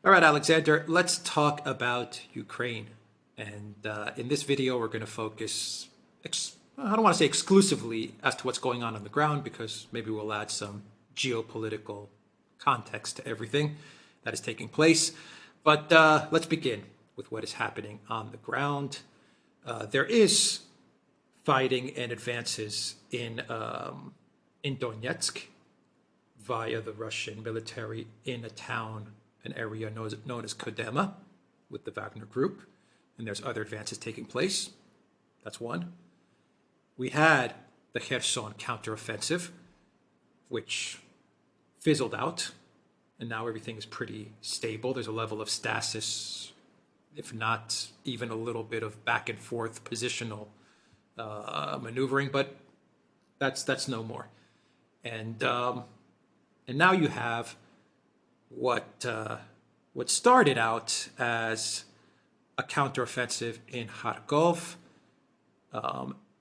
All right, Alexander, let's talk about Ukraine. And in this video, we're going to focus, I don't want to say exclusively as to what's going on the ground, because maybe we'll add some geopolitical context to everything that is taking place. But let's begin with what is happening on the ground. There is fighting and advances in Donetsk via the Russian military in a town, an area known as Kodema, with the Wagner Group. And there's other advances taking place. That's one. We had the Kherson counteroffensive, which fizzled out, and now everything is pretty stable. There's a level of stasis, if not even a little bit of back and forth positional maneuvering, but that's no more. And now you have what started out as a counteroffensive in Kharkov,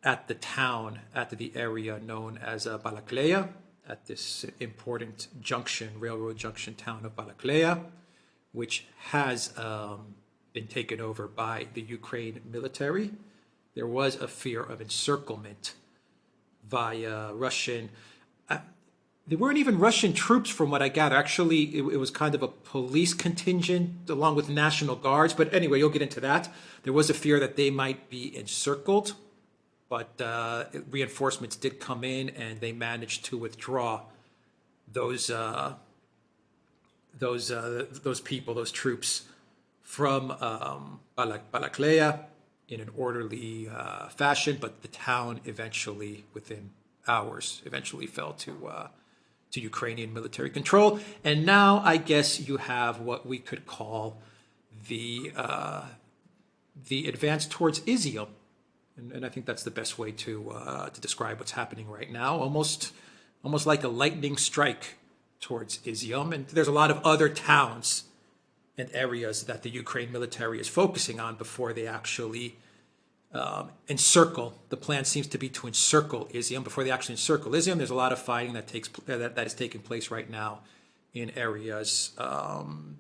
at the area known as Balakleya, at this important railroad junction town of Balakleya, which has been taken over by the Ukraine military. There was a fear of encirclement via Russian. There weren't even Russian troops, from what I gather. Actually, it was kind of a police contingent along with National Guards. But anyway, you'll get into that. There was a fear that they might be encircled, but reinforcements did come in, and they managed to withdraw those troops from Balakleya in an orderly fashion. But the town eventually, within hours, fell to Ukrainian military control. And now I guess you have what we could call the advance towards Izium. And I think that's the best way to describe what's happening right now. Almost like a lightning strike towards Izium. And there's a lot of other towns and areas that the Ukraine military is focusing on before they actually encircle. The plan seems to be to encircle Izium. Before they actually encircle Izium, there's a lot of fighting that is taking place right now in areas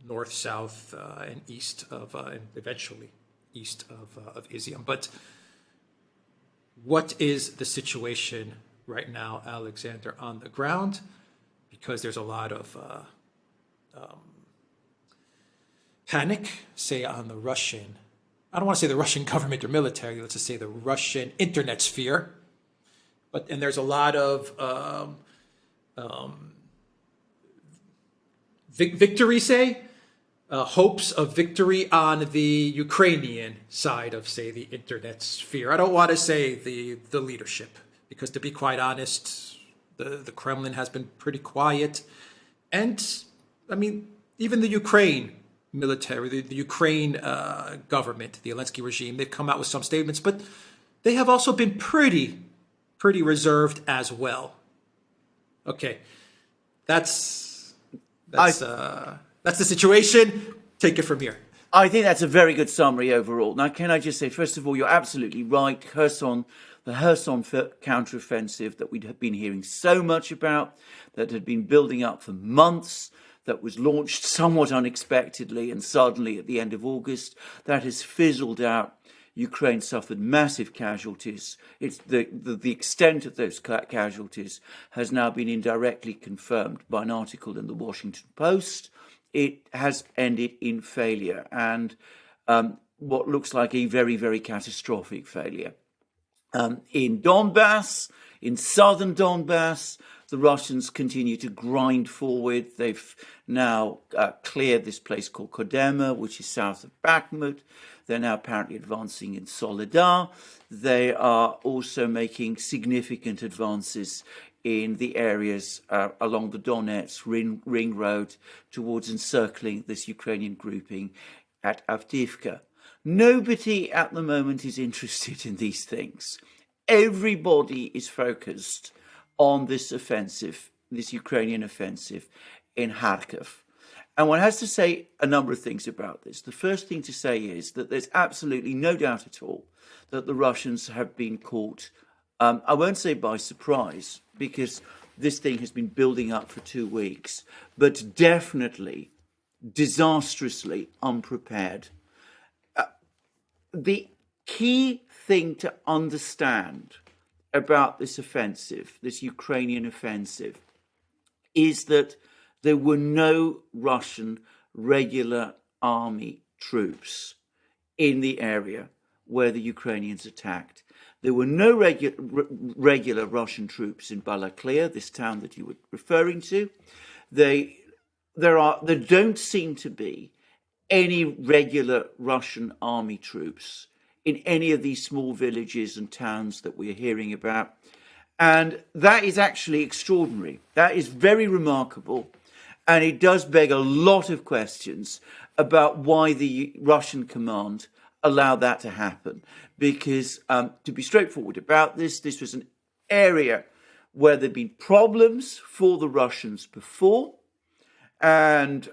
north, south, and east of, and eventually east of Izium. But what is the situation right now, Alexander, on the ground? Because there's a lot of panic, say, on the Russian, I don't want to say the Russian government or military, let's just say the Russian internet sphere. And there's a lot of victory, hopes of victory on the Ukrainian side of, say, the internet sphere. I don't want to say the leadership, because to be quite honest, the Kremlin has been pretty quiet. And I mean, even the Ukraine military, the Ukraine government, the Zelensky regime, they've come out with some statements, but they have also been pretty reserved as well. Okay, that's the situation. Take it from here. I think that's a very good summary overall. Now, can I just say, first of all, you're absolutely right. The Kherson counteroffensive that we'd been hearing so much about, that had been building up for months, that was launched somewhat unexpectedly and suddenly at the end of August, that has fizzled out. Ukraine suffered massive casualties. It's the extent of those casualties has now been indirectly confirmed by an article in the Washington Post. It has ended in failure, and what looks like a very, very catastrophic failure. In Donbass, in southern Donbass, the Russians continue to grind forward. They've now cleared this place called Kodema, which is south of Bakhmut. They're now apparently advancing in Soledar. They are also making significant advances in the areas along the Donetsk ring road towards encircling this Ukrainian grouping at Avdiivka. Nobody at the moment is interested in these things. Everybody is focused on this offensive, this Ukrainian offensive in Kharkov. And one has to say a number of things about this. The first thing to say is that there's absolutely no doubt at all that the Russians have been caught, I won't say by surprise, because this thing has been building up for 2 weeks, but definitely disastrously unprepared. The key thing to understand about this offensive, this Ukrainian offensive, is that there were no Russian regular army troops in the area where the Ukrainians attacked. There were no regular Russian troops in Balaklia, this town that you were referring to. There don't seem to be any regular Russian army troops in any of these small villages and towns that we're hearing about. And that is actually extraordinary. That is very remarkable. And it does beg a lot of questions about why the Russian command allowed that to happen. Because to be straightforward about this was an area where there'd been problems for the Russians before. And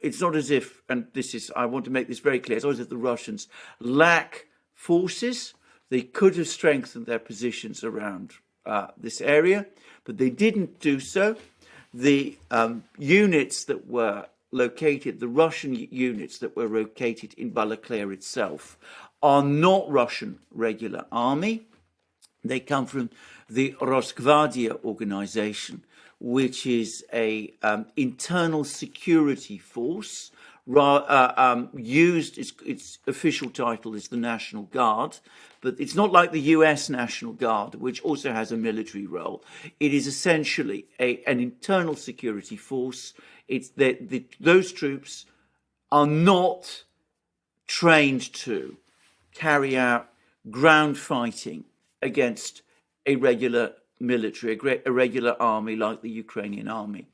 it's not as if, and I want to make this very clear, it's not as if the Russians lack forces. They could have strengthened their positions around this area, but they didn't do so. The units that were located, the Russian units that were located in Balaklia itself, are not Russian regular army. They come from the Rosgvardia organization, which is a internal security force used. Its official title is the National Guard, but it's not like the U.S. National Guard, which also has a military role. It is essentially an internal security force. It's those troops are not trained to carry out ground fighting against a regular military, a regular army like the Ukrainian army.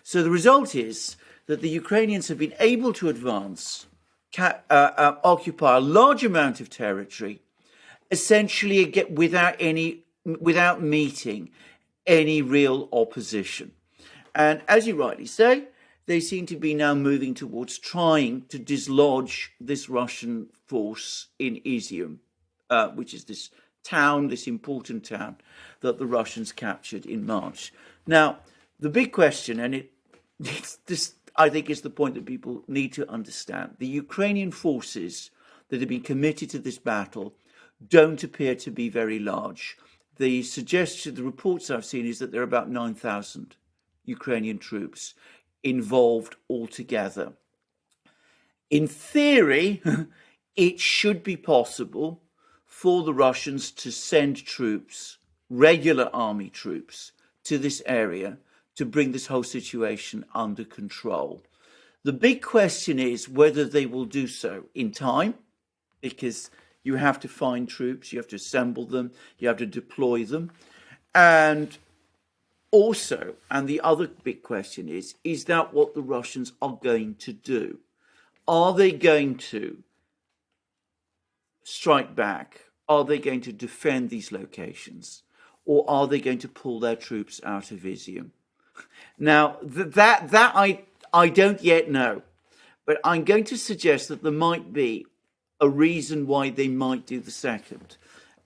So the result is that the Ukrainians have been able to advance, occupy a large amount of territory, essentially without meeting any real opposition. And as you rightly say, they seem to be now moving towards trying to dislodge this Russian force in ETHEREUM, which is this important town that the Russians captured in March. Now, the big question, and this I think is the point that people need to understand, the Ukrainian forces that have been committed to this battle don't appear to be very large. The reports I've seen is that there are about 9,000 Ukrainian troops involved altogether. In theory, it should be possible for the Russians to send troops, regular army troops, to this area to bring this whole situation under control. The big question is whether they will do so in time, because you have to find troops, you have to assemble them, you have to deploy them. And also, and the other big question is that what the Russians are going to do? Are they going to strike back? Are they going to defend these locations? Or are they going to pull their troops out of ETHEREUM? Now, that I don't yet know. But I'm going to suggest that there might be a reason why they might do the second.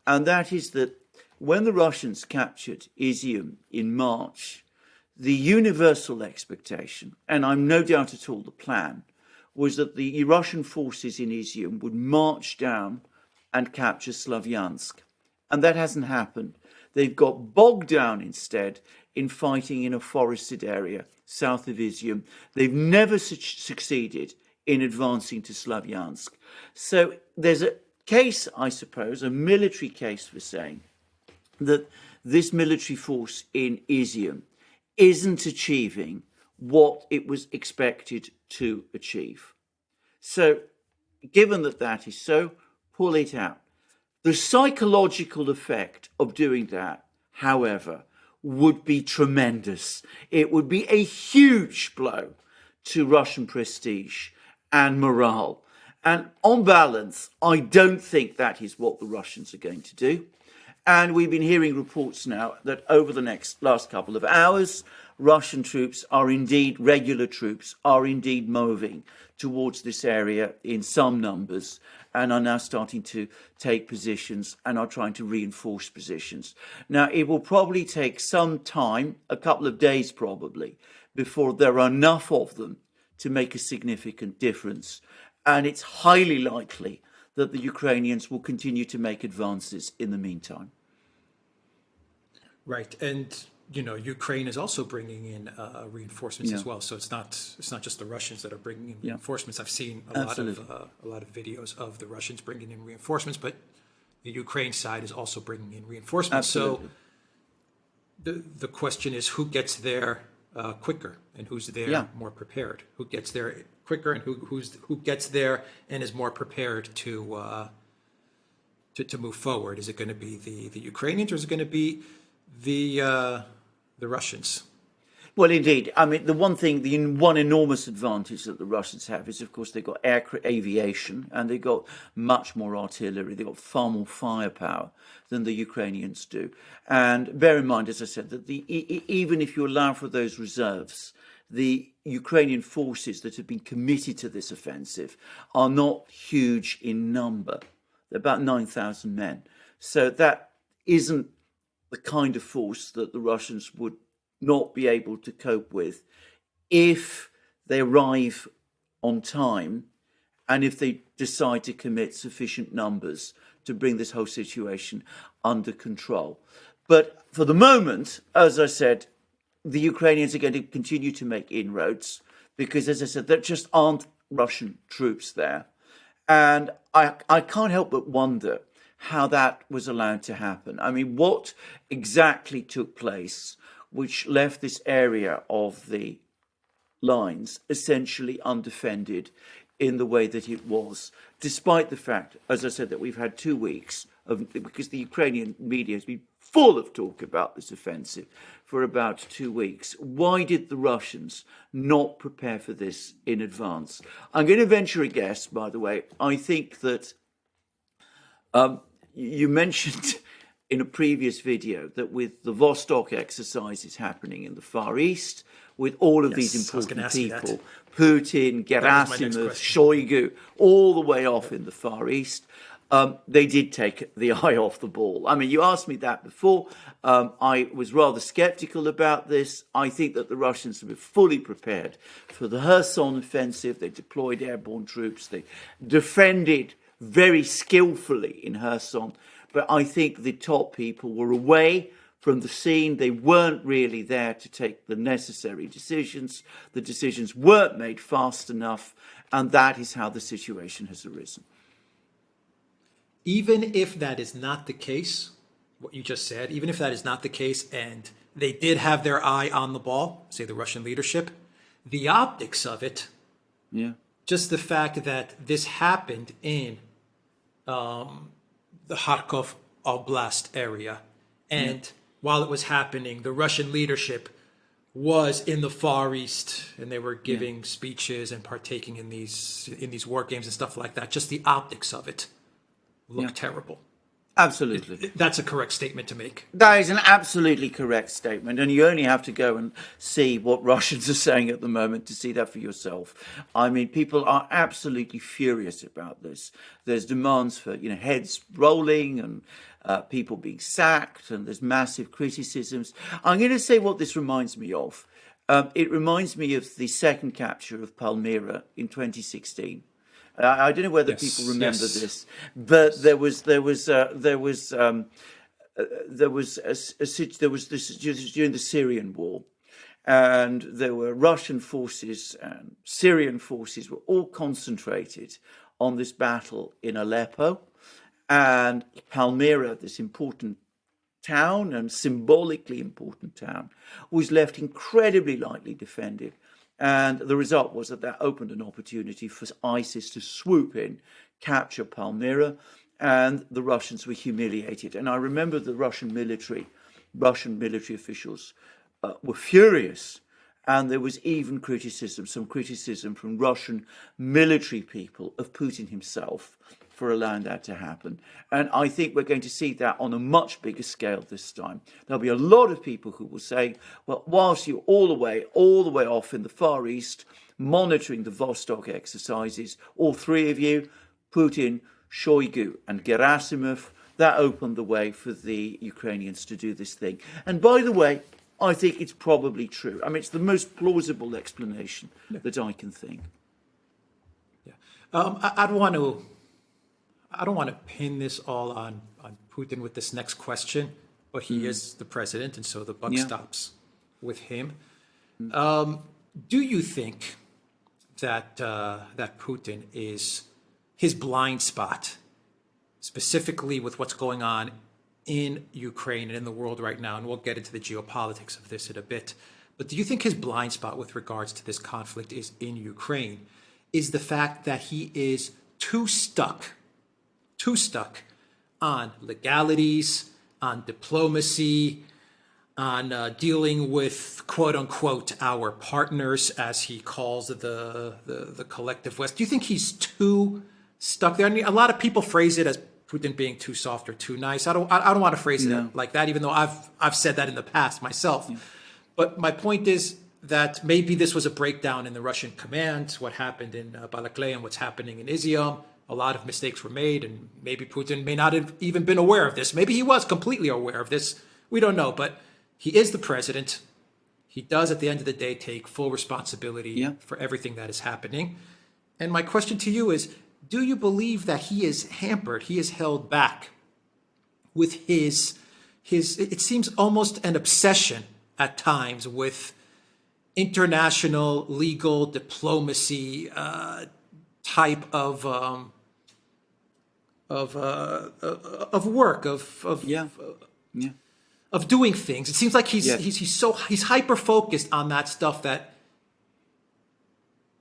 And that is that when the Russians captured ETHEREUM in March, the universal expectation, and I'm no doubt at all the plan, was that the Russian forces in ETHEREUM would march down and capture Slavyansk. And that hasn't happened. They've got bogged down instead in fighting in a forested area south of ETHEREUM. They've never succeeded in advancing to Slavyansk. So there's a case, I suppose, a military case for saying that this military force in ETHEREUM isn't achieving what it was expected to achieve. So given that that is so, pull it out. The psychological effect of doing that, however, would be tremendous. It would be a huge blow to Russian prestige and morale. And on balance, I don't think that is what the Russians are going to do. And we've been hearing reports now that over the last couple of hours, Russian troops regular troops are indeed moving towards this area in some numbers and are now starting to take positions and are trying to reinforce positions. Now, it will probably take some time, a couple of days probably, before there are enough of them to make a significant difference. And it's highly likely that the Ukrainians will continue to make advances in the meantime. Right, and Ukraine is also bringing in reinforcements as well. So it's not just the Russians that are bringing in reinforcements. I've seen a lot of videos of the Russians bringing in reinforcements, but the Ukraine side is also bringing in reinforcements. Absolutely. So the question is, who gets there quicker, and who's there more prepared? Who gets there quicker, and who gets there and is more prepared to move forward? Is it going to be the Ukrainians, or is it going to be the Russians? Well, indeed. I mean, the one enormous advantage that the Russians have is, of course, they've got aviation, and they've got much more artillery. They've got far more firepower than the Ukrainians do. And bear in mind, as I said, that even if you allow for those reserves, the Ukrainian forces that have been committed to this offensive are not huge in number. They're about 9,000 men. So that isn't the kind of force that the Russians would not be able to cope with if they arrive on time and if they decide to commit sufficient numbers to bring this whole situation under control. But for the moment, as I said, the Ukrainians are going to continue to make inroads because, as I said, there just aren't Russian troops there. And I can't help but wonder how that was allowed to happen. I mean, what exactly took place which left this area of the lines essentially undefended in the way that it was, despite the fact, as I said, that we've had 2 weeks because the Ukrainian media has been full of talk about this offensive for about 2 weeks. Why did the Russians not prepare for this in advance? I'm going to venture a guess, by the way. I think that you mentioned in a previous video that with the Vostok exercises happening in the Far East, with all of these important people, Putin, Gerasimov, Shoigu, all the way off in the Far East, they did take the eye off the ball. I mean, you asked me that before. I was rather skeptical about this. I think that the Russians have been fully prepared for the Kherson offensive. They deployed airborne troops. They defended very skillfully in Kherson. But I think the top people were away from the scene. They weren't really there to take the necessary decisions. The decisions weren't made fast enough. And that is how the situation has arisen. Even if that is not the case, what you just said, even if that is not the case and they did have their eye on the ball, say the Russian leadership, the optics of it, just the fact that this happened in the Kharkov Oblast area, and while it was happening, the Russian leadership was in the Far East, and they were giving speeches and partaking in these war games and stuff like that. Just the optics of it looked terrible. Absolutely. That's a correct statement to make. That is an absolutely correct statement. And you only have to go and see what Russians are saying at the moment to see that for yourself. I mean, people are absolutely furious about this. There's demands for, heads rolling and people being sacked, and there's massive criticisms. I'm going to say what this reminds me of. It reminds me of the second capture of Palmyra in 2016. I don't know whether people remember this, but there was this during the Syrian war, and there were Russian forces and Syrian forces were all concentrated on this battle in Aleppo, and Palmyra, this important town and symbolically important town, was left incredibly lightly defended. And the result was that opened an opportunity for ISIS to swoop in, capture Palmyra, and the Russians were humiliated. And I remember the Russian military officials were furious. And there was even some criticism from Russian military people of Putin himself for allowing that to happen. And I think we're going to see that on a much bigger scale this time. There'll be a lot of people who will say, well, whilst you're all the way off in the Far East, monitoring the Vostok exercises, all three of you, Putin, Shoigu and Gerasimov, that opened the way for the Ukrainians to do this thing. And by the way, I think it's probably true. I mean, it's the most plausible explanation that I can think. Yeah. I don't want to. I don't want to pin this all on Putin with this next question, but he is the president, and so the buck stops with him. Do you think that that Putin is his blind spot, specifically with what's going on in Ukraine and in the world right now? And we'll get into the geopolitics of this in a bit. But do you think his blind spot with regards to this conflict is in Ukraine, is the fact that he is too stuck on legalities, on diplomacy, on dealing with quote unquote our partners, as he calls the collective West? Do you think he's too stuck there? I mean, a lot of people phrase it as Putin being too soft or too nice. I don't want to phrase it like that, even though I've said that in the past myself. Yeah. But my point is that maybe this was a breakdown in the Russian command, what happened in Balakleia and what's happening in ETHEREUM. A lot of mistakes were made, and maybe Putin may not have even been aware of this. Maybe he was completely aware of this. We don't know, but he is the president. He does, at the end of the day, take full responsibility for everything that is happening. And my question to you is, do you believe that he is hampered, he is held back with his it seems almost an obsession at times with international legal diplomacy type of work, of doing things? It seems like he's hyper focused on that stuff that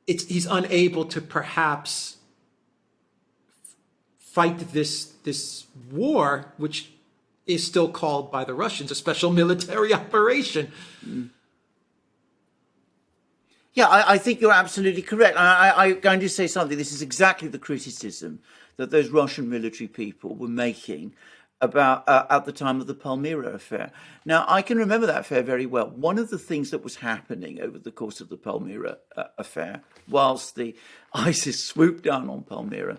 he's unable to perhaps fight this war, which is still called by the Russians a special military operation. Yeah, I think you're absolutely correct. I'm going to say something. This is exactly the criticism that those Russian military people were making about at the time of the Palmyra affair. Now, I can remember that affair very well. One of the things that was happening over the course of the Palmyra affair, whilst the ISIS swooped down on Palmyra,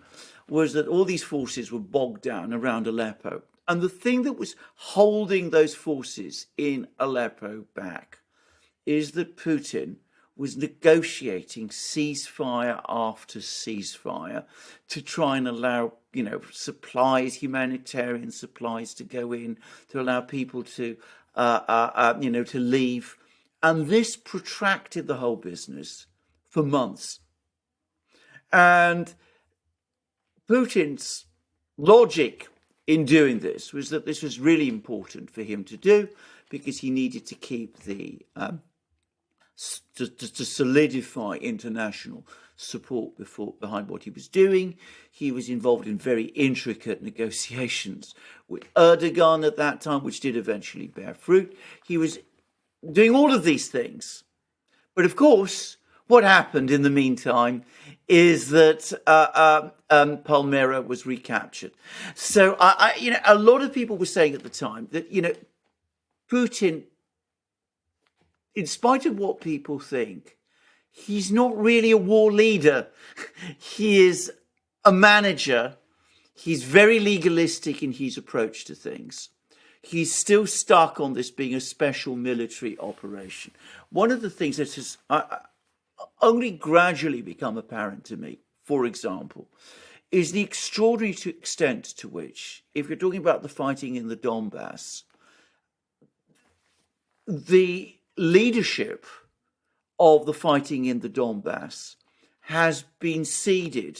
was that all these forces were bogged down around Aleppo. And the thing that was holding those forces in Aleppo back is that Putin was negotiating ceasefire after ceasefire to try and allow, supplies, humanitarian supplies to go in, to allow people to, to leave. And this protracted the whole business for months. And Putin's logic in doing this was that this was really important for him to do because he needed to keep the to solidify international support behind what he was doing. He was involved in very intricate negotiations with Erdogan at that time, which did eventually bear fruit. He was doing all of these things. But of course, what happened in the meantime is that Palmyra was recaptured. So, a lot of people were saying at the time that, Putin, in spite of what people think, he's not really a war leader. He is a manager. He's very legalistic in his approach to things. He's still stuck on this being a special military operation. One of the things that has only gradually become apparent to me, for example, is the extraordinary extent to which, if you're talking about the fighting in the Donbass, the leadership of the fighting in the Donbass has been ceded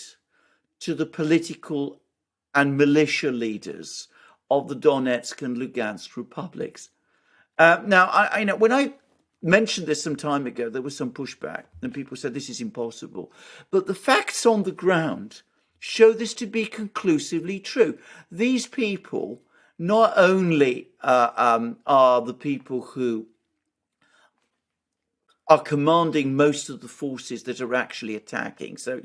to the political and militia leaders of the Donetsk and Lugansk republics. Now, I know when I mentioned this some time ago, there was some pushback and people said this is impossible. But the facts on the ground show this to be conclusively true. These people not only are the people who are commanding most of the forces that are actually attacking. So,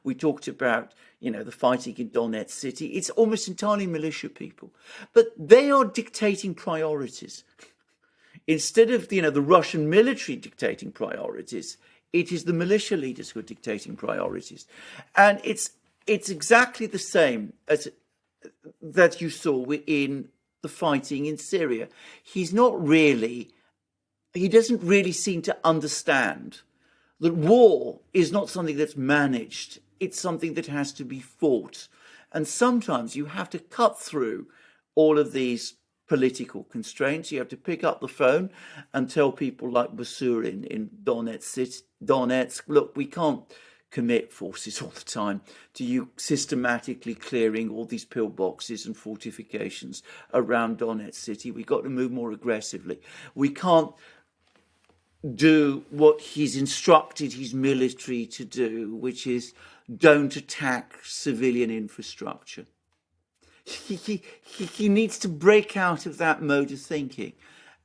we talked about, the fighting in Donetsk city. It's almost entirely militia people. But they are dictating priorities. Instead of, the Russian military dictating priorities, it is the militia leaders who are dictating priorities. And it's exactly the same as that you saw in the fighting in Syria. He's not really he doesn't really seem to understand that war is not something that's managed. It's something that has to be fought. And sometimes you have to cut through all of these political constraints. You have to pick up the phone and tell people like Basurin in Donetsk, look, we can't commit forces all the time to you systematically clearing all these pillboxes and fortifications around Donetsk city. We've got to move more aggressively. We can't do what he's instructed his military to do, which is don't attack civilian infrastructure. He needs to break out of that mode of thinking.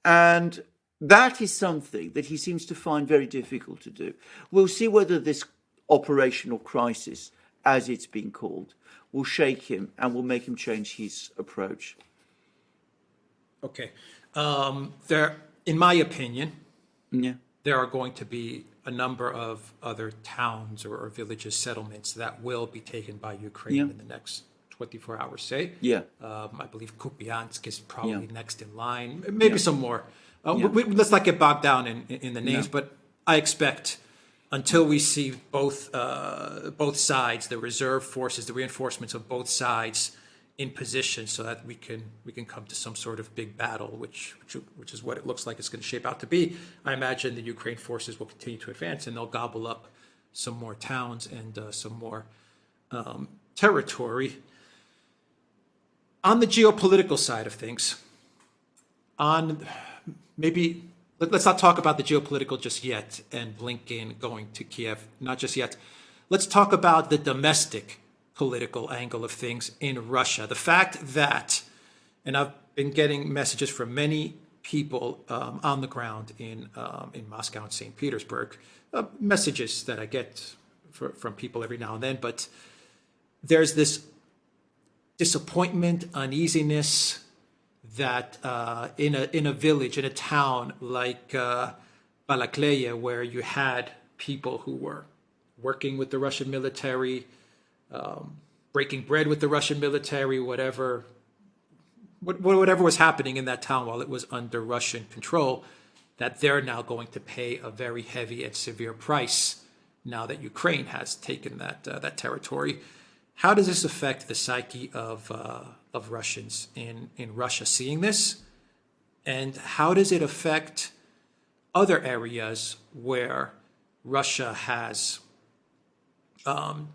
And that is something that he seems to find very difficult to do. We'll see whether this operational crisis, as it's been called, will shake him and will make him change his approach. Okay. In my opinion, Yeah. there are going to be a number of other towns or villages, settlements that will be taken by Ukraine in the next 24 hours, say. Yeah. I believe Kupiansk is probably Yeah. next in line, maybe some more. Let's not get bogged down in the names, but I expect until we see both sides, the reserve forces, the reinforcements of both sides in position so that we can come to some sort of big battle, which is what it looks like it's going to shape out to be. I imagine the Ukraine forces will continue to advance and they'll gobble up some more towns and some more territory. On the geopolitical side of things, let's not talk about the geopolitical just yet and Blinken going to Kiev, not just yet. Let's talk about the domestic political angle of things in Russia. The fact that, and I've been getting messages from many people on the ground in Moscow and St. Petersburg, messages that I get from people every now and then, but there's this disappointment, uneasiness that in a village, in a town like Balakleya, where you had people who were working with the Russian military, breaking bread with the Russian military, whatever was happening in that town while it was under Russian control, that they're now going to pay a very heavy and severe price now that Ukraine has taken that territory. How does this affect the psyche of Russians in Russia seeing this? And how does it affect other areas where Russia has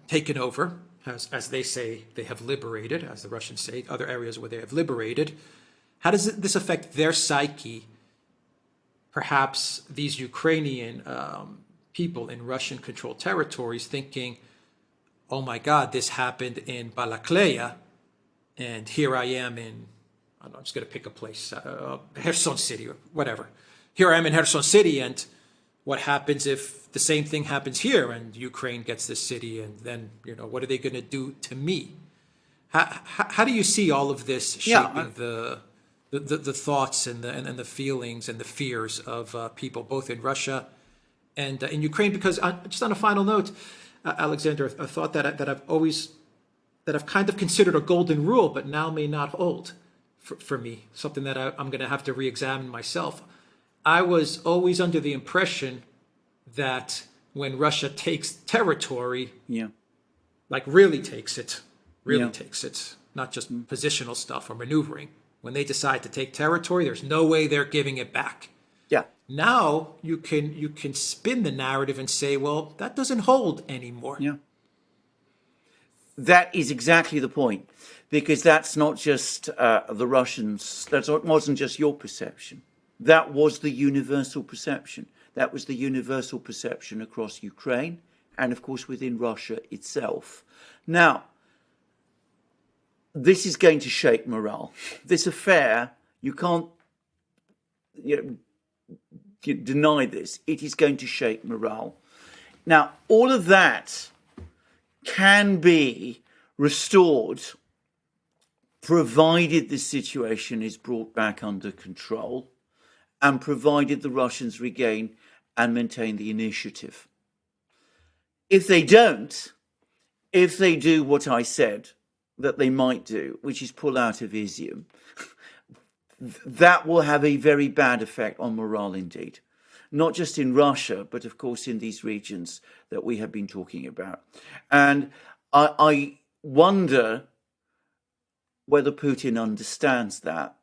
taken over, as they say, they have liberated, as the Russians say, other areas where they have liberated? How does this affect their psyche? Perhaps these Ukrainian people in Russian-controlled territories thinking, oh my God, this happened in Balakleya, and here I am in, I don't know, I'm just going to pick a place, Kherson City or whatever. Here I am in Kherson City, and what happens if the same thing happens here and Ukraine gets this city, and then, what are they going to do to me? How do you see all of this shaping the thoughts and the feelings and the fears of people both in Russia and in Ukraine? Because just on a final note, Alexander, a thought that I've kind of considered a golden rule, but now may not hold for me, something that I'm going to have to re-examine myself. I was always under the impression that when Russia takes territory, like really takes it, not just positional stuff or maneuvering. When they decide to take territory, there's no way they're giving it back. Yeah. Now you can spin the narrative and say, well, that doesn't hold anymore. Yeah. That is exactly the point, because that's not just the Russians. That wasn't just your perception. That was the universal perception. That was the universal perception across Ukraine and, of course, within Russia itself. Now, this is going to shake morale. This affair, you can't deny this. It is going to shake morale. Now, all of that can be restored provided the situation is brought back under control and provided the Russians regain and maintain the initiative. If they don't, if they do what I said that they might do, which is pull out of ETHEREUM, that will have a very bad effect on morale indeed. not just in Russia, but of course in these regions that we have been talking about. And I wonder whether Putin understands that.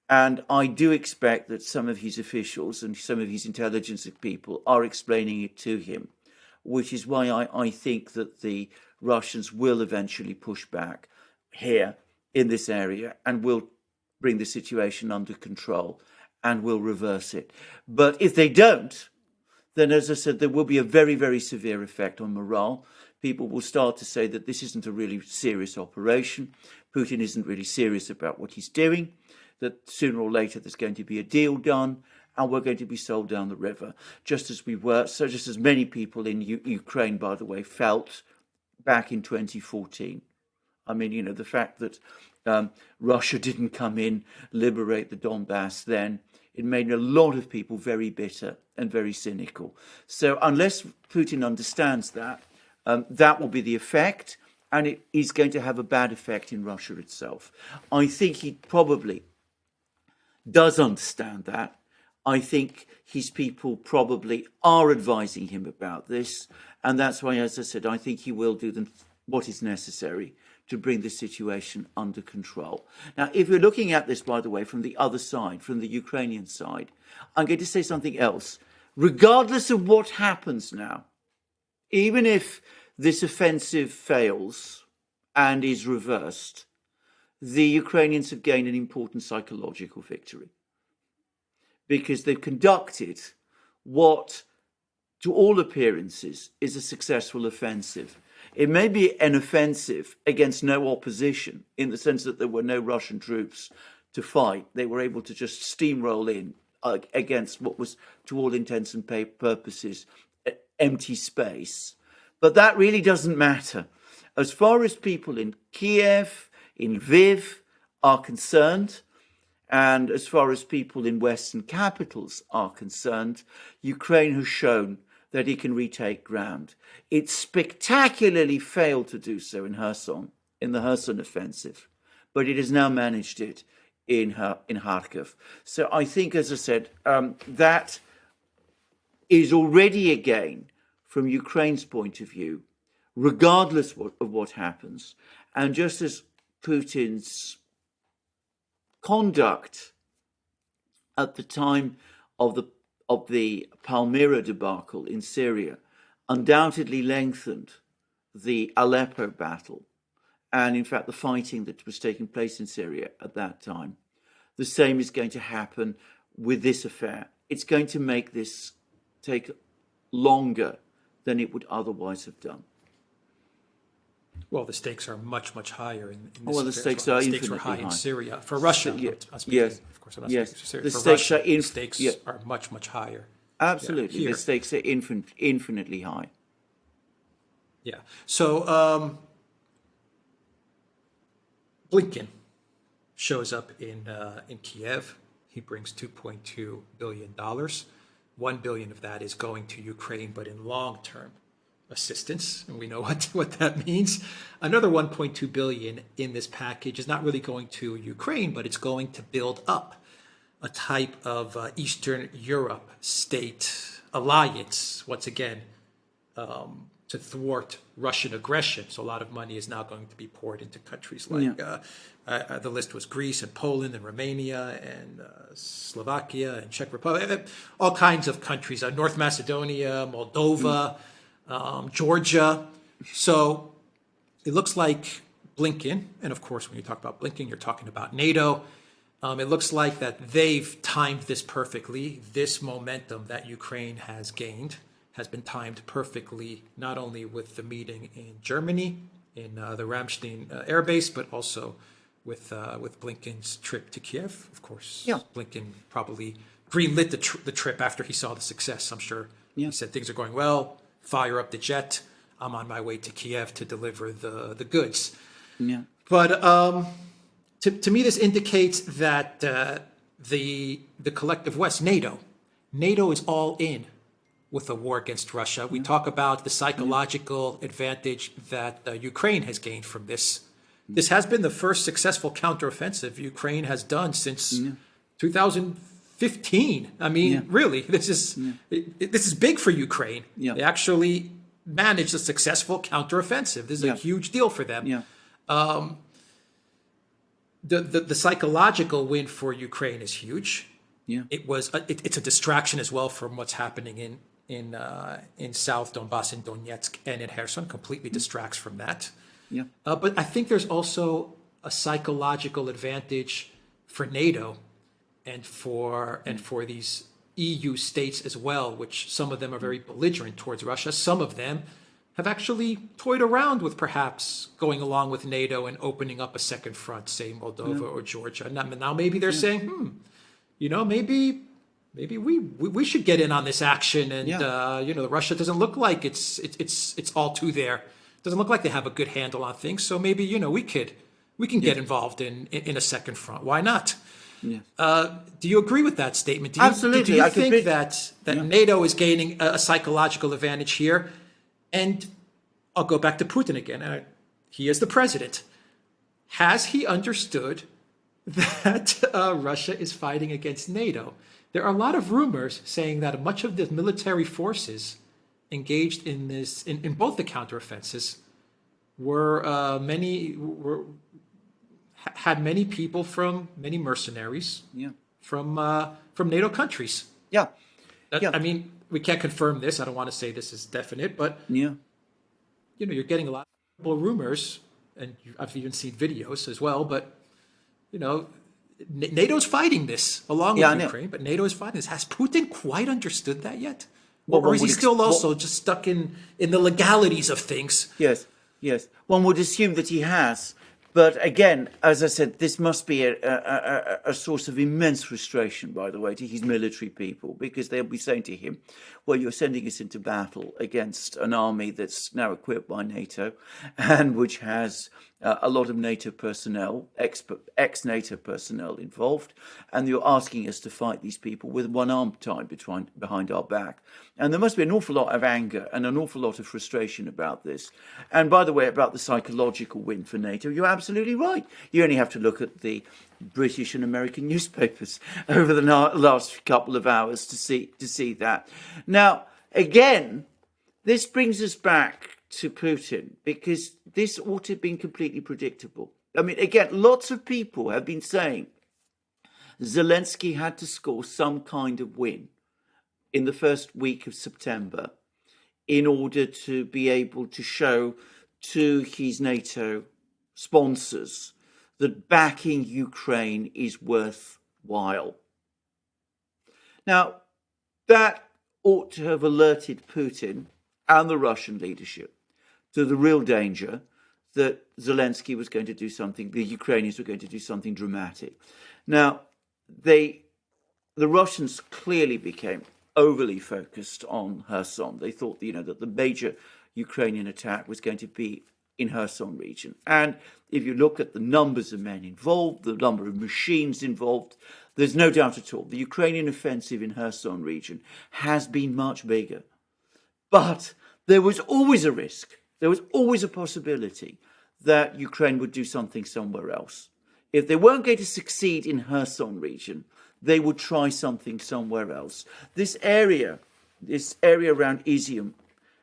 And I do expect that some of his officials and some of his intelligence people are explaining it to him, which is why I think that the Russians will eventually push back here in this area and will bring the situation under control and will reverse it. But if they don't, then, as I said, there will be a very, very severe effect on morale. People will start to say that this isn't a really serious operation. Putin isn't really serious about what he's doing, that sooner or later there's going to be a deal done and we're going to be sold down the river, just as we were, so just as many people in Ukraine, by the way, felt back in 2014. I mean, you know, the fact that Russia didn't come in, liberate the Donbass then, it made a lot of people very bitter and very cynical. So unless Putin understands that, that will be the effect, and it is going to have a bad effect in Russia itself. I think he probably does understand that. I think his people probably are advising him about this, and that's why, as I said, I think he will do what is necessary to bring the situation under control. Now, if we're looking at this, by the way, from the other side, from the Ukrainian side, I'm going to say something else. Regardless of what happens now, even if this offensive fails and is reversed, the Ukrainians have gained an important psychological victory because they've conducted what, to all appearances, is a successful offensive. It may be an offensive against no opposition in the sense that there were no Russian troops to fight. They were able to just steamroll in against what was, to all intents and purposes, empty space. But that really doesn't matter. As far as people in Kiev, in Lviv are concerned, and as far as people in Western capitals are concerned, Ukraine has shown that it can retake ground. It spectacularly failed to do so in Kherson, in the Kherson offensive, but it has now managed it in Kharkov. So I think, as I said, that is already a gain from Ukraine's point of view, regardless of what happens. And just as Putin's conduct at the time of the Palmyra debacle in Syria undoubtedly lengthened the Aleppo battle, and in fact the fighting that was taking place in Syria at that time, the same is going to happen with this affair. It's going to make this take longer than it would otherwise have done. Well, the stakes are much, much higher in this well, the affair stakes well. are The stakes infinitely were high high in Syria. For Russia, yes, of course, I'm not yes. speaking for Syria. The For stakes Russia, are the stakes are much, much higher. Absolutely, Yeah, the stakes are infinitely high. Yeah. So Blinken shows up in Kiev. He brings $2.2 billion. $1 billion of that is going to Ukraine, but in long-term assistance, and we know what that means. Another $1.2 billion in this package is not really going to Ukraine, but it's going to build up a type of Eastern Europe state alliance, once again, to thwart Russian aggression. So a lot of money is now going to be poured into countries like the list was Greece and Poland and Romania and Slovakia and Czech Republic, all kinds of countries, North Macedonia, Moldova, Georgia. So it looks like Blinken, and of course when you talk about Blinken, you're talking about NATO. It looks like that they've timed this perfectly. This momentum that Ukraine has gained has been timed perfectly, not only with the meeting in Germany, in the Ramstein air base, but also with Blinken's trip to Kiev. Of course, Blinken probably greenlit the trip after he saw the success. I'm sure he said things are going well, fire up the jet. I'm on my way to Kiev to deliver the goods. Yeah. But to me, this indicates that the collective West, NATO is all in with the war against Russia. We talk about the psychological advantage that Ukraine has gained from this. This has been the first successful counteroffensive Ukraine has done since 2014, 15. I mean, really, this is big for Ukraine. Yeah. They actually managed a successful counteroffensive. This is a huge deal for them. Yeah. The psychological win for Ukraine is huge. Yeah. It's a distraction as well from what's happening in South Donbass and Donetsk and in Kherson. Completely distracts from that. Yeah. But I think there's also a psychological advantage for NATO and for these EU states as well, which some of them are very belligerent towards Russia. Some of them have actually toyed around with perhaps going along with NATO and opening up a second front, say Moldova or Georgia. Now maybe they're saying, maybe we should get in on this action. And Russia doesn't look like it's all too there. It doesn't look like they have a good handle on things. So maybe we can get involved in a second front. Why not? Yes. Do you agree with that statement? Absolutely. Do you think that NATO is gaining a psychological advantage here? And I'll go back to Putin again. He is the president. Has he understood that Russia is fighting against NATO? There are a lot of rumors saying that much of the military forces engaged in this, in both the counteroffensives, had many people from many mercenaries from NATO countries. Yeah. I mean, we can't confirm this. I don't want to say this is definite, but you're getting a lot of rumors, and I've even seen videos as well. But NATO's fighting this along with Ukraine, but NATO is fighting this. Has Putin quite understood that yet, or is he still also just stuck in the legalities of things? Yes. One would assume that he has. But again, as I said, this must be a source of immense frustration, by the way, to his military people, because they'll be saying to him, well, you're sending us into battle against an army that's now equipped by NATO and which has a lot of NATO personnel, ex-NATO personnel involved, and you're asking us to fight these people with one arm tied behind our back. And there must be an awful lot of anger and an awful lot of frustration about this. And by the way, about the psychological win for NATO, you're absolutely right. You only have to look at the British and American newspapers over the last couple of hours to see that. Now, again, this brings us back to Putin, because this ought to have been completely predictable. I mean, again, lots of people have been saying Zelensky had to score some kind of win in the first week of September in order to be able to show to his NATO sponsors that backing Ukraine is worthwhile. Now, that ought to have alerted Putin and the Russian leadership to the real danger that Zelensky was going to do something, the Ukrainians were going to do something dramatic. Now, the Russians clearly became overly focused on Kherson. They thought, that the major Ukrainian attack was going to be in Kherson region. And if you look at the numbers of men involved, the number of machines involved, there's no doubt at all the Ukrainian offensive in Kherson region has been much bigger. But there was always a risk. There was always a possibility that Ukraine would do something somewhere else. If they weren't going to succeed in Kherson region, they would try something somewhere else. This area around Izium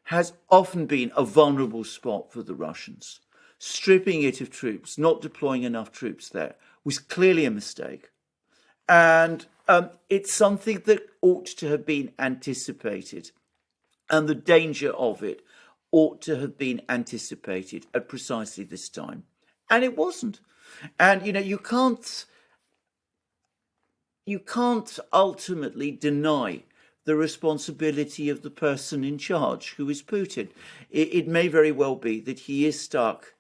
has often been a vulnerable spot for the Russians. Stripping it of troops, not deploying enough troops there, was clearly a mistake. And it's something that ought to have been anticipated. And the danger of it ought to have been anticipated at precisely this time. And it wasn't. And, you can't ultimately deny the responsibility of the person in charge, who is Putin. It may very well be that he is stuck,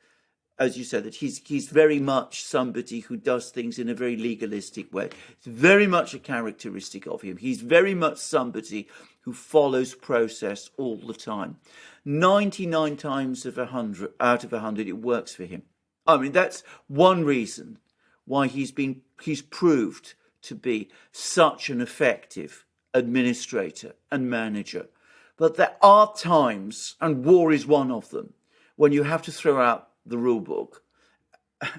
as you said, that he's very much somebody who does things in a very legalistic way. It's very much a characteristic of him. He's very much somebody who follows process all the time. 99 times out of 100, it works for him. I mean, that's one reason why he's proved to be such an effective administrator and manager. But there are times, and war is one of them, when you have to throw out the rule book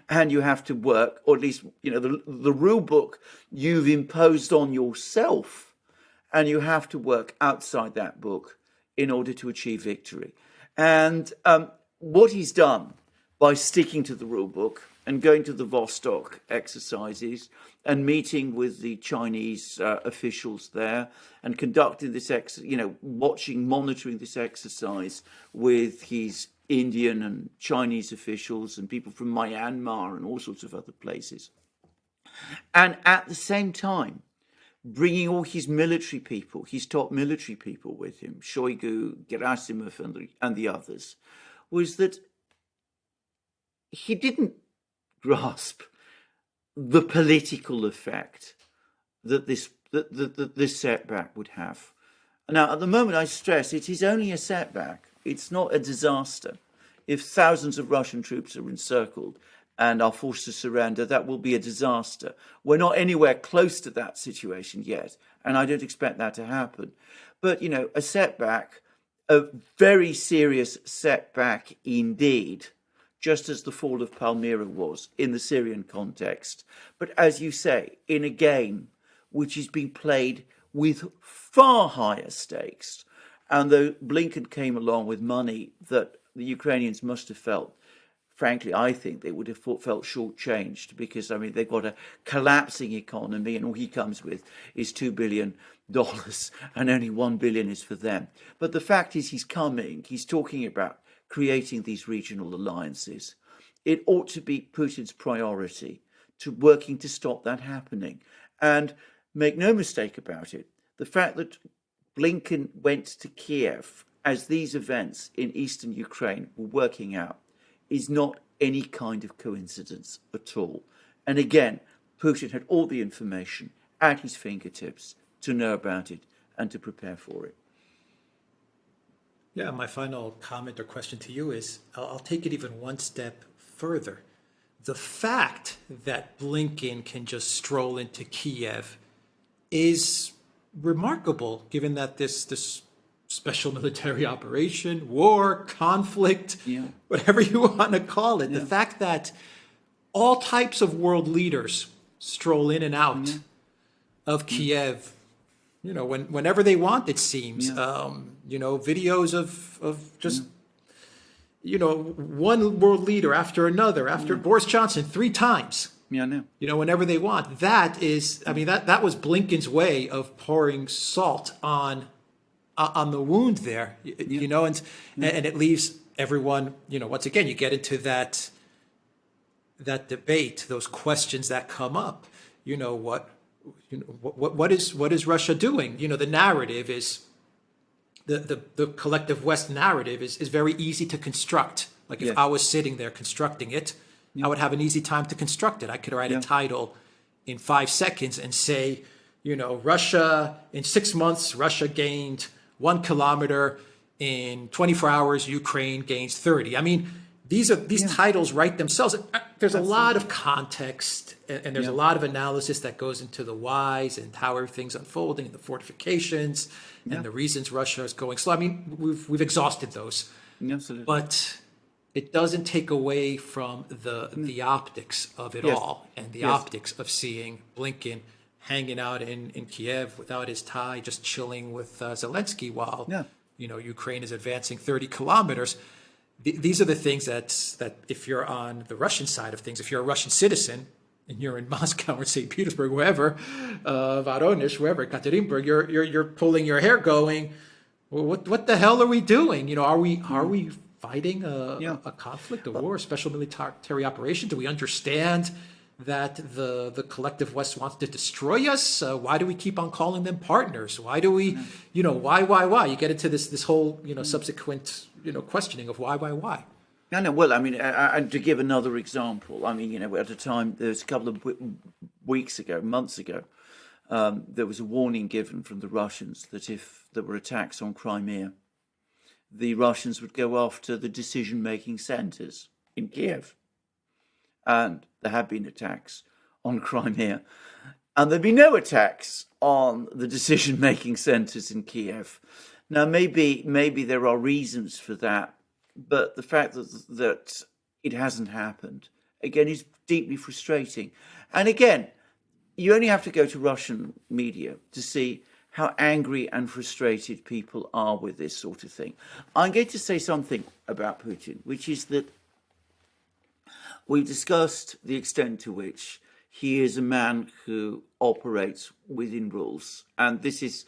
and you have to work, or at least, the rule book you've imposed on yourself, and you have to work outside that book in order to achieve victory. And what he's done by sticking to the rule book and going to the Vostok exercises and meeting with the Chinese officials there and conducting this, monitoring this exercise with his Indian and Chinese officials and people from Myanmar and all sorts of other places. And at the same time, bringing all his military people, his top military people with him, Shoigu, Gerasimov and the others, was that he didn't grasp the political effect that this setback would have. Now, at the moment, I stress it is only a setback. It's not a disaster. If thousands of Russian troops are encircled and are forced to surrender, that will be a disaster. We're not anywhere close to that situation yet, and I don't expect that to happen. But, a setback, a very serious setback indeed, just as the fall of Palmyra was in the Syrian context. But as you say, in a game which is being played with far higher stakes. And though Blinken came along with money that the Ukrainians must have felt, frankly, I think they would have felt shortchanged because, they've got a collapsing economy and all he comes with is $2 billion and only $1 billion is for them. But the fact is he's talking about creating these regional alliances. It ought to be Putin's priority to working to stop that happening. And make no mistake about it, the fact that Blinken went to Kiev as these events in eastern Ukraine were working out is not any kind of coincidence at all. And again, Putin had all the information at his fingertips to know about it and to prepare for it. Yeah, my final comment or question to you is, I'll take it even one step further. The fact that Blinken can just stroll into Kiev is remarkable, given that this special military operation, war, conflict, whatever you want to call it, the fact that all types of world leaders stroll in and out of Kiev, whenever they want, it seems. Videos of just, one world leader after another, after Boris Johnson 3 times. Yeah, I know. Whenever they want. That is, that was Blinken's way of pouring salt on the wound there, and it leaves everyone, once again, you get into that debate, those questions that come up. What is Russia doing? The narrative is the collective West narrative is very easy to construct. Like if I was sitting there constructing it, I would have an easy time to construct it. I could write a title in 5 seconds and say, Russia in 6 months, Russia gained 1 kilometer. In 24 hours, Ukraine gains 30. These titles write themselves. There's a lot of context and there's a lot of analysis that goes into the whys and how everything's unfolding, and the fortifications and the reasons Russia is going slow. We've exhausted those. Absolutely. But it doesn't take away from the optics of it all, and the optics of seeing Blinken hanging out in Kiev without his tie, just chilling with Zelensky while Ukraine is advancing 30 kilometers. These are the things that if you're on the Russian side of things, if you're a Russian citizen and you're in Moscow or St. Petersburg, wherever, Voronezh, wherever, Ekaterinburg, you're pulling your hair, going, well, what the hell are we doing? Are we fighting a conflict, a war, a special military operation? Do we understand that the collective West wants to destroy us? Why do we keep on calling them partners? Why do we, why? You get into this whole, subsequent, questioning of why? No, well, and to give another example, at a time, there was a couple of months ago, there was a warning given from the Russians that if there were attacks on Crimea, the Russians would go after the decision-making centres in Kiev. And there have been attacks on Crimea. And there'd be no attacks on the decision-making centres in Kiev. Now, maybe there are reasons for that, but the fact that it hasn't happened, again, is deeply frustrating. And again, you only have to go to Russian media to see how angry and frustrated people are with this sort of thing. I'm going to say something about Putin, which is that we've discussed the extent to which he is a man who operates within rules. And this is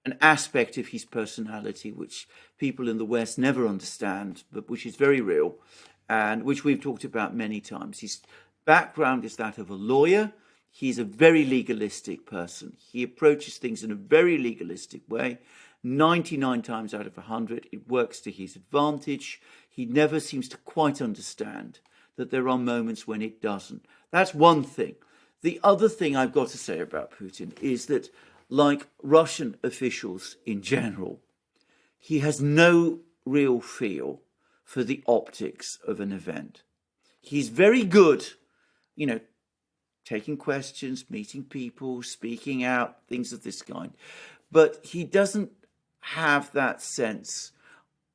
an aspect of his personality which people in the West never understand, but which is very real and which we've talked about many times. His background is that of a lawyer. He's a very legalistic person. He approaches things in a very legalistic way. 99 times out of 100, it works to his advantage. He never seems to quite understand that there are moments when it doesn't. That's one thing. The other thing I've got to say about Putin is that, like Russian officials in general, he has no real feel for the optics of an event. He's very good, taking questions, meeting people, speaking out, things of this kind. But he doesn't have that sense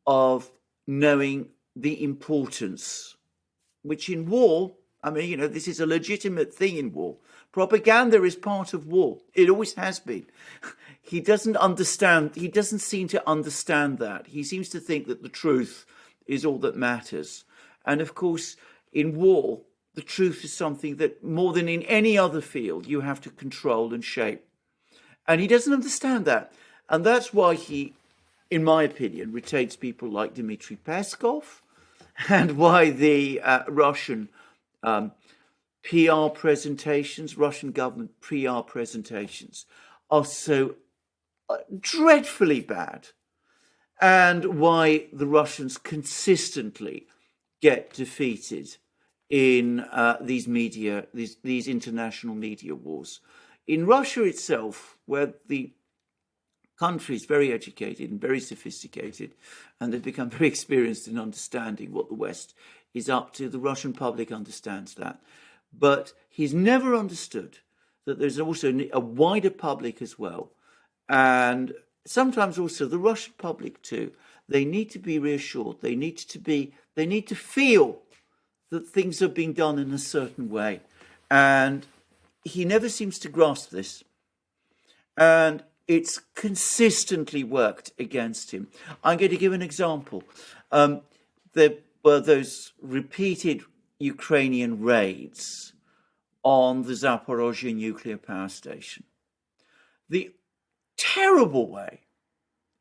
of knowing the importance, which in war, this is a legitimate thing in war. Propaganda is part of war. It always has been. He doesn't understand, he doesn't seem to understand that. He seems to think that the truth is all that matters. And of course, in war, the truth is something that more than in any other field, you have to control and shape. And he doesn't understand that. And that's why he, in my opinion, retains people like Dmitry Peskov, and why the Russian PR presentations, Russian government PR presentations are so dreadfully bad, and why the Russians consistently get defeated in these international media wars. In Russia itself, where the country is very educated and very sophisticated, and they've become very experienced in understanding what the West is up to, the Russian public understands that. But he's never understood that there's also a wider public as well. And sometimes also the Russian public too, they need to be reassured. They need to feel that things are being done in a certain way. And he never seems to grasp this. And it's consistently worked against him. I'm going to give an example. There were those repeated Ukrainian raids on the Zaparozzi nuclear power station. The terrible way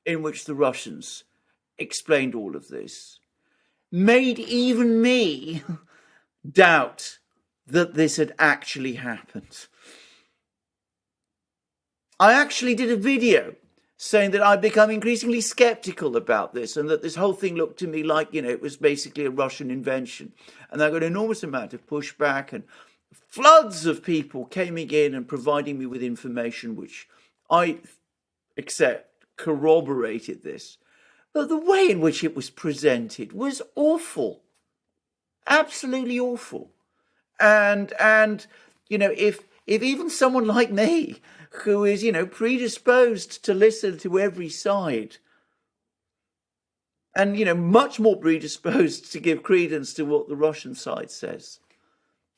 in which the Russians explained all of this made even me doubt that this had actually happened. I actually did a video saying that I'd become increasingly skeptical about this, and that this whole thing looked to me like, it was basically a Russian invention. And I got an enormous amount of pushback, and floods of people came in and providing me with information which I accept corroborated this. But the way in which it was presented was awful. Absolutely awful. And if even someone like me, who is, predisposed to listen to every side, and, much more predisposed to give credence to what the Russian side says,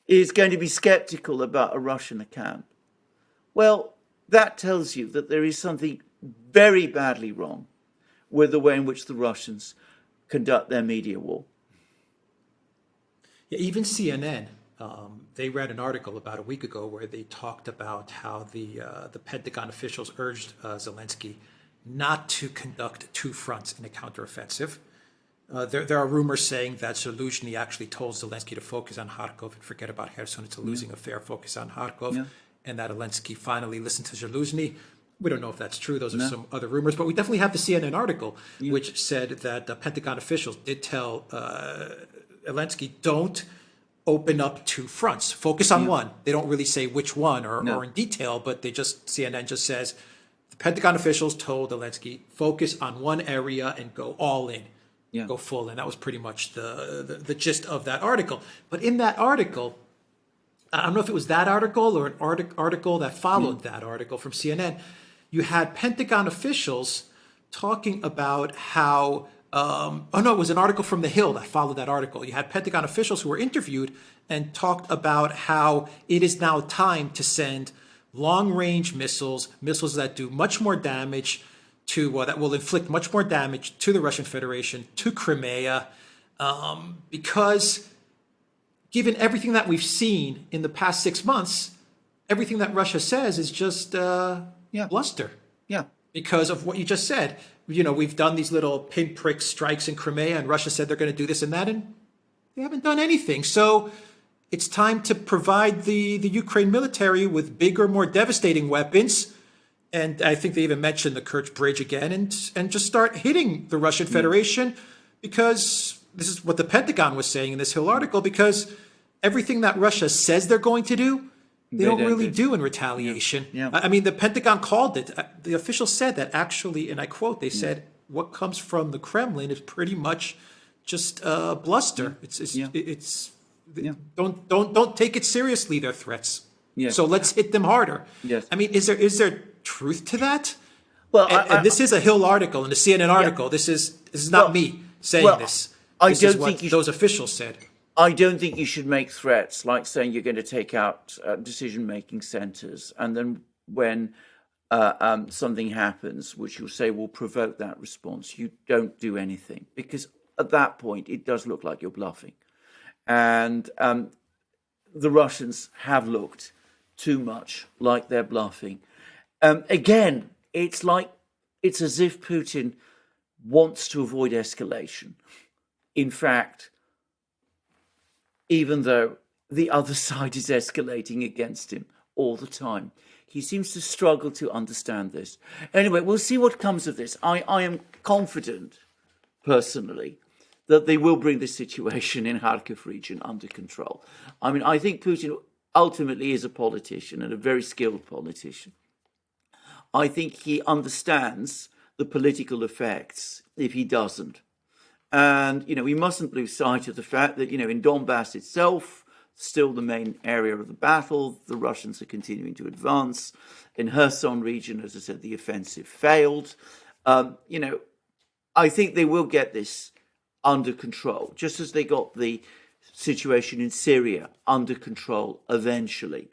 is going to be skeptical about a Russian account, well, that tells you that there is something very badly wrong with the way in which the Russians conduct their media war. Yeah, even CNN, they read an article about a week ago where they talked about how the Pentagon officials urged Zelensky not to conduct two fronts in a counteroffensive. There are rumors saying that Zaluzhny actually told Zelensky to focus on Kharkov and forget about Kherson. It's a losing affair, focus on Kharkov, and that Zelensky finally listened to Zaluzhny. We don't know if that's true. Those are some other rumors, but we definitely have the CNN article, which said that the Pentagon officials did tell Zelensky, don't open up two fronts, focus on one. They don't really say which one or in detail, but CNN just says, the Pentagon officials told Zelensky, focus on one area and go all in, go full in. That was pretty much the gist of that article. But in that article, I don't know if it was that article or an article that followed that article from CNN, you had Pentagon officials talking about how Oh no, it was an article from The Hill that followed that article. You had Pentagon officials who were interviewed and talked about how it is now time to send long-range missiles, missiles that do much more damage that will inflict much more damage to the Russian Federation, to Crimea, because given everything that we've seen in the past 6 months, everything that Russia says is just bluster. Yeah. Because of what you just said. We've done these little pinprick strikes in Crimea, and Russia said they're going to do this and that, and they haven't done anything. So it's time to provide the Ukraine military with bigger, more devastating weapons. And I think they even mentioned the Kerch Bridge again, and just start hitting the Russian Federation, because this is what the Pentagon was saying in this Hill article, because everything that Russia says they're going to do, they don't really do in retaliation. Yeah. I mean, the Pentagon called it. The officials said that actually, and I quote, they said, what comes from the Kremlin is pretty much just bluster. Don't take it seriously, their threats. Yeah. So let's hit them harder. Yes. I mean, is there truth to that? Well, and this is a Hill article and a CNN article. This is not me saying this. This is what those officials said. I don't think you should make threats like saying you're going to take out decision-making centres, and then when something happens, which you'll say will provoke that response, you don't do anything, because at that point it does look like you're bluffing. And the Russians have looked too much like they're bluffing. Again, it's as if Putin wants to avoid escalation. In fact, even though the other side is escalating against him all the time, he seems to struggle to understand this. Anyway, we'll see what comes of this. I am confident, personally, that they will bring the situation in Kharkov region under control. I mean, I think Putin ultimately is a politician, and a very skilled politician. I think he understands the political effects if he doesn't. And, we mustn't lose sight of the fact that, in Donbass itself, still the main area of the battle, the Russians are continuing to advance. In Kherson region, as I said, the offensive failed. I think they will get this under control, just as they got the situation in Syria under control eventually.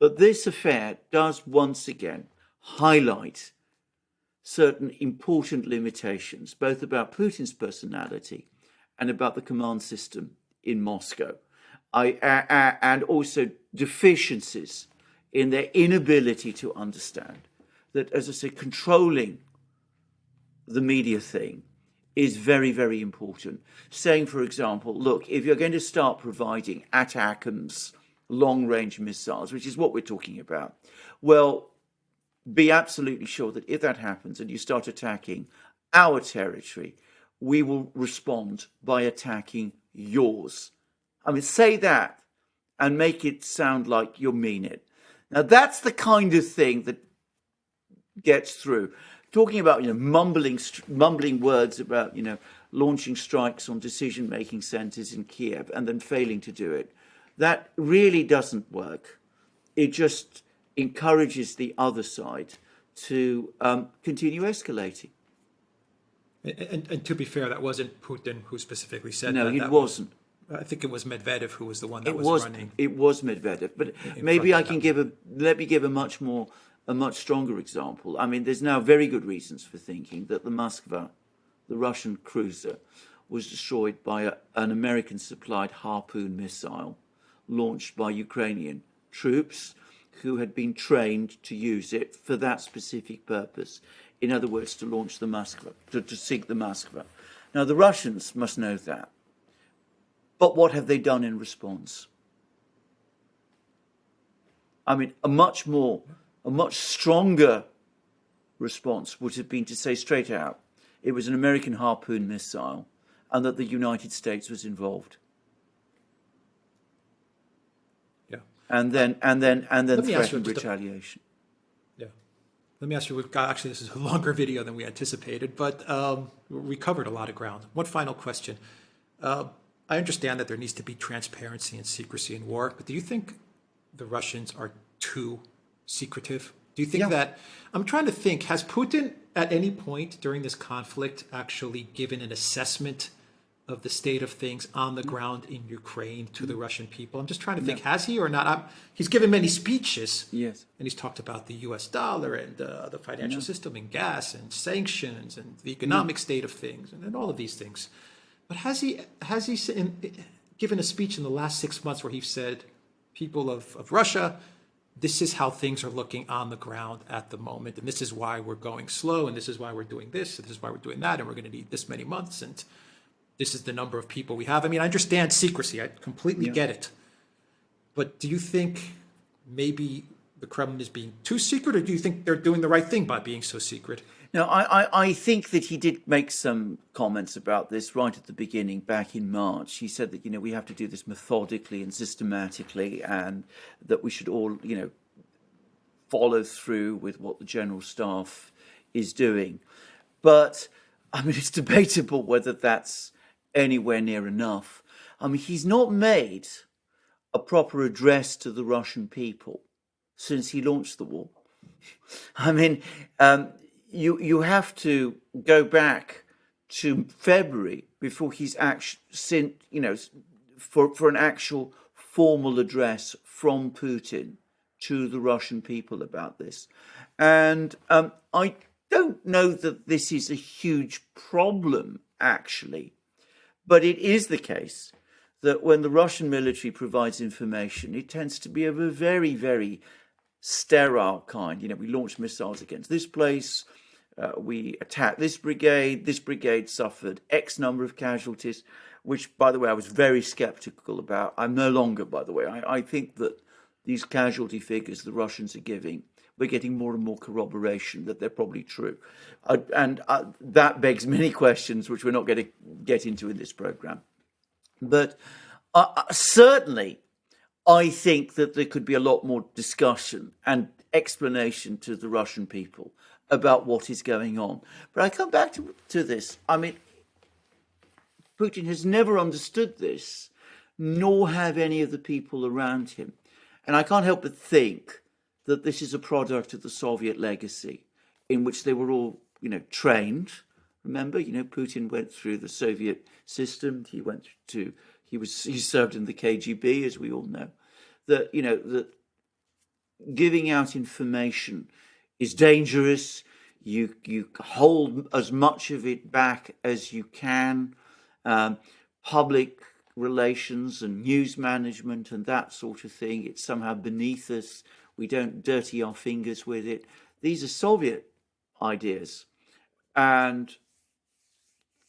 But this affair does once again highlight certain important limitations, both about Putin's personality and about the command system in Moscow, and also deficiencies in their inability to understand that, as I say, controlling the media thing is very, very important. Saying, for example, look, if you're going to start providing ATACMS long-range missiles, which is what we're talking about, well, be absolutely sure that if that happens and you start attacking our territory, we will respond by attacking yours. I mean, say that and make it sound like you mean it. Now, that's the kind of thing that gets through. Talking about, mumbling words about, launching strikes on decision-making centres in Kiev and then failing to do it, that really doesn't work. It just encourages the other side to continue escalating. And to be fair, that wasn't Putin who specifically said that. No, it wasn't. I think it was Medvedev who was the one that was running. It was Medvedev, but maybe I can let me give a much stronger example. I mean, there's now very good reasons for thinking that the Moskva, the Russian cruiser, was destroyed by an American-supplied Harpoon missile launched by Ukrainian troops who had been trained to use it for that specific purpose. In other words, to launch the Moskva, to sink the Moskva. Now, the Russians must know that. But what have they done in response? I mean, a much stronger response would have been to say straight out it was an American Harpoon missile and that the United States was involved. Yeah. And then threaten retaliation. Let me ask you, actually, this is a longer video than we anticipated, but we covered a lot of ground. One final question. I understand that there needs to be transparency and secrecy in war, but do you think the Russians are too secretive? Do you think that, I'm trying to think, has Putin at any point during this conflict actually given an assessment of the state of things on the ground in Ukraine to the Russian people? I'm just trying to think, has he or not? He's given many speeches. Yes. And he's talked about the US dollar and the financial system and gas and sanctions and the economic state of things and all of these things. But has he given a speech in the last 6 months where he said, people of Russia, this is how things are looking on the ground at the moment, and this is why we're going slow, and this is why we're doing this, and this is why we're doing that, and we're going to need this many months, and this is the number of people we have? I mean, I understand secrecy. I completely get it. But do you think maybe the Kremlin is being too secret, or do you think they're doing the right thing by being so secret? No, I think that he did make some comments about this right at the beginning, back in March. He said that, we have to do this methodically and systematically, and that we should all, follow through with what the General Staff is doing. But, I mean, it's debatable whether that's anywhere near enough. I mean, he's not made a proper address to the Russian people since he launched the war. I mean, you have to go back to February before he's actually sent, for an actual formal address from Putin to the Russian people about this. And I don't know that this is a huge problem, actually, but it is the case that when the Russian military provides information, it tends to be of a very, very sterile kind. We launched missiles against this place, we attacked this brigade suffered X number of casualties, which, by the way, I was very skeptical about. I'm no longer, by the way. I think that these casualty figures the Russians are giving, we're getting more and more corroboration that they're probably true. And that begs many questions, which we're not going to get into in this program. But certainly, I think that there could be a lot more discussion and explanation to the Russian people about what is going on. But I come back to this. I mean, Putin has never understood this, nor have any of the people around him. And I can't help but think that this is a product of the Soviet legacy, in which they were all, trained. Remember, Putin went through the Soviet system. He served in the KGB, as we all know. That giving out information is dangerous. You hold as much of it back as you can. Public relations and news management and that sort of thing, it's somehow beneath us. We don't dirty our fingers with it. These are Soviet ideas, and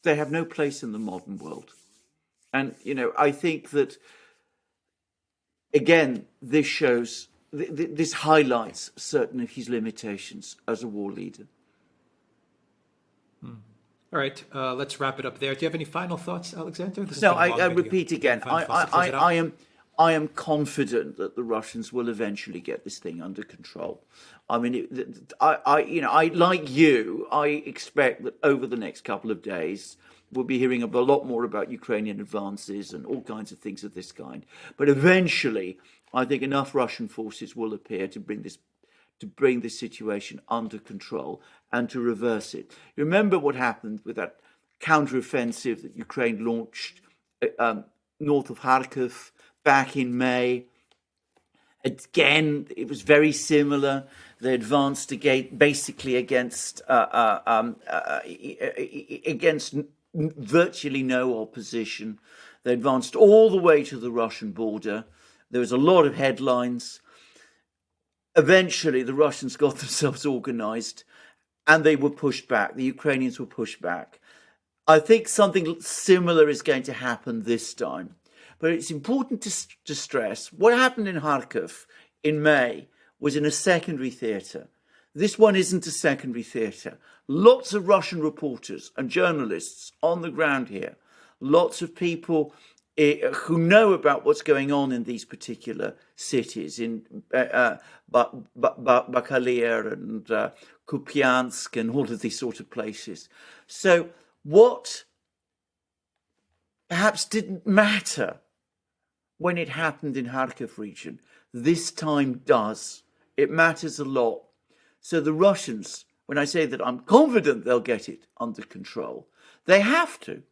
they have no place in the modern world. And, I think that, again, this shows, this highlights certain of his limitations as a war leader. All right, let's wrap it up there. Do you have any final thoughts, Alexander? No, I repeat again, I am confident that the Russians will eventually get this thing under control. I mean, I like you, I expect that over the next couple of days, we'll be hearing a lot more about Ukrainian advances and all kinds of things of this kind. But eventually, I think enough Russian forces will appear to bring this situation under control and to reverse it. You remember what happened with that counteroffensive that Ukraine launched north of Kharkov back in May. Again, it was very similar. They advanced basically against virtually no opposition. They advanced all the way to the Russian border. There was a lot of headlines. Eventually, the Russians got themselves organized and they were pushed back. The Ukrainians were pushed back. I think something similar is going to happen this time. But it's important to stress what happened in Kharkov in May was in a secondary theatre. This one isn't a secondary theatre. Lots of Russian reporters and journalists on the ground here. Lots of people who know about what's going on in these particular cities, in Bakalya and Kupiansk and all of these sort of places. So what perhaps didn't matter when it happened in Kharkov region, this time does. It matters a lot. So the Russians when I say that I'm confident they'll get it under control, they have to.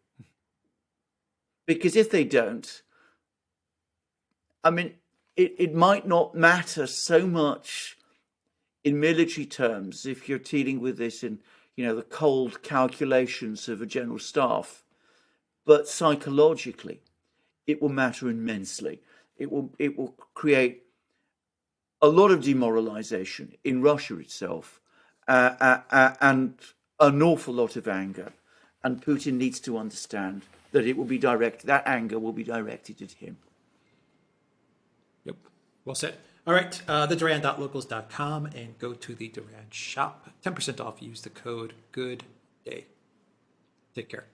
Because if they don't, I mean, it might not matter so much in military terms if you're dealing with this in, the cold calculations of a general staff, but psychologically, it will matter immensely. It will create a lot of demoralization in Russia itself, and an awful lot of anger. And Putin needs to understand that that anger will be directed at him. Yep. Well said. All right. theduran.locals.com and go to the Duran shop. 10% off. Use the code GOODDAY. Take care.